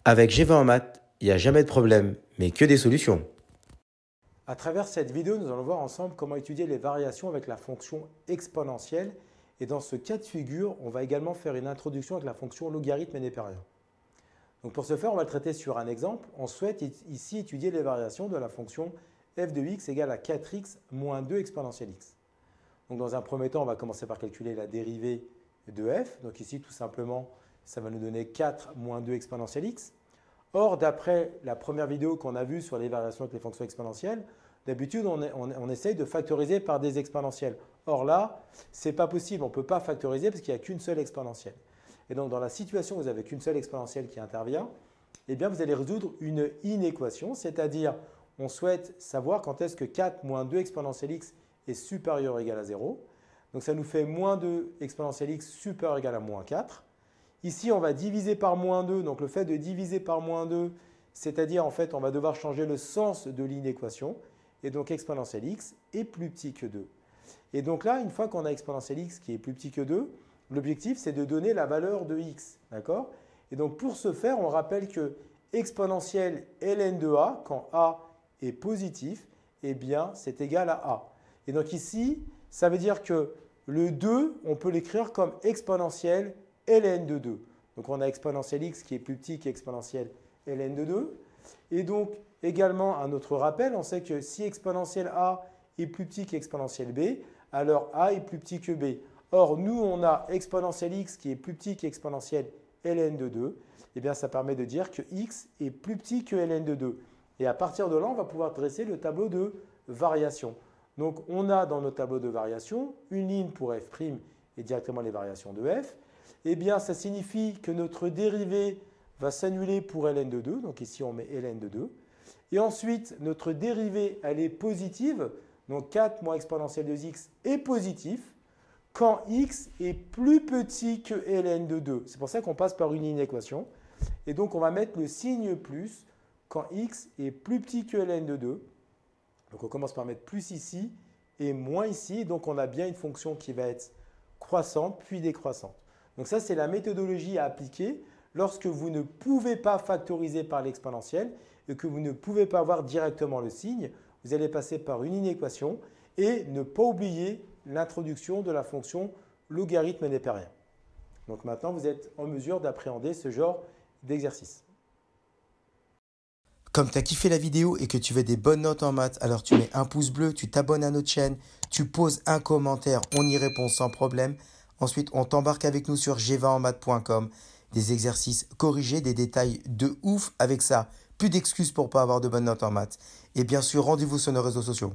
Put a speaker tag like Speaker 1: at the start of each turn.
Speaker 1: Avec G20 en maths, il n'y a jamais de problème, mais que des solutions.
Speaker 2: À travers cette vidéo, nous allons voir ensemble comment étudier les variations avec la fonction exponentielle. Et dans ce cas de figure, on va également faire une introduction avec la fonction logarithme et népérien. Donc pour ce faire, on va le traiter sur un exemple. On souhaite ici étudier les variations de la fonction f de x égale à 4x moins 2 exponentielle x. Donc dans un premier temps, on va commencer par calculer la dérivée de f. Donc ici, tout simplement, ça va nous donner 4 moins 2 exponentielle x. Or, d'après la première vidéo qu'on a vue sur les variations avec les fonctions exponentielles, d'habitude, on essaye de factoriser par des exponentielles. Or là, ce n'est pas possible, on ne peut pas factoriser parce qu'il n'y a qu'une seule exponentielle. Et donc, dans la situation où vous n'avez qu'une seule exponentielle qui intervient, eh bien, vous allez résoudre une inéquation, c'est-à-dire, on souhaite savoir quand est-ce que 4 moins 2 exponentielle x est supérieur ou égal à 0. Donc, ça nous fait moins 2 exponentielle x supérieur ou égal à moins 4. Ici, on va diviser par moins 2. Donc, le fait de diviser par moins 2, c'est-à-dire, en fait, on va devoir changer le sens de l'inéquation. Et donc, exponentielle x est plus petit que 2. Et donc là, une fois qu'on a exponentielle x qui est plus petit que 2, l'objectif, c'est de donner la valeur de x. D'accord? Et donc, pour ce faire, on rappelle que exponentielle ln de a, quand a est positif, eh bien, c'est égal à a. Et donc ici, ça veut dire que le 2, on peut l'écrire comme exponentielle ln de 2. Donc, on a exponentielle x qui est plus petit qu'exponentielle ln de 2. Et donc, également, un autre rappel, on sait que si exponentielle a est plus petit qu'exponentielle b, alors a est plus petit que b. Or, nous, on a exponentielle x qui est plus petit qu'exponentielle ln de 2. Eh bien, ça permet de dire que x est plus petit que ln de 2. Et à partir de là, on va pouvoir dresser le tableau de variation. Donc, on a dans notre tableau de variation une ligne pour f' et directement les variations de f. Eh bien, ça signifie que notre dérivée va s'annuler pour ln de 2. Donc ici, on met ln de 2. Et ensuite, notre dérivée, elle est positive. Donc 4 moins exponentielle de x est positif quand x est plus petit que ln de 2. C'est pour ça qu'on passe par une inéquation. Et donc, on va mettre le signe plus quand x est plus petit que ln de 2. Donc, on commence par mettre plus ici et moins ici. Donc, on a bien une fonction qui va être croissante puis décroissante. Donc ça, c'est la méthodologie à appliquer lorsque vous ne pouvez pas factoriser par l'exponentielle et que vous ne pouvez pas avoir directement le signe. Vous allez passer par une inéquation et ne pas oublier l'introduction de la fonction logarithme népérien. Donc maintenant, vous êtes en mesure d'appréhender ce genre d'exercice.
Speaker 1: Comme tu as kiffé la vidéo et que tu veux des bonnes notes en maths, alors tu mets un pouce bleu, tu t'abonnes à notre chaîne, tu poses un commentaire, on y répond sans problème. Ensuite, on t'embarque avec nous sur g20enmaths.com. Des exercices corrigés, des détails de ouf avec ça. Plus d'excuses pour ne pas avoir de bonnes notes en maths. Et bien sûr, rendez-vous sur nos réseaux sociaux.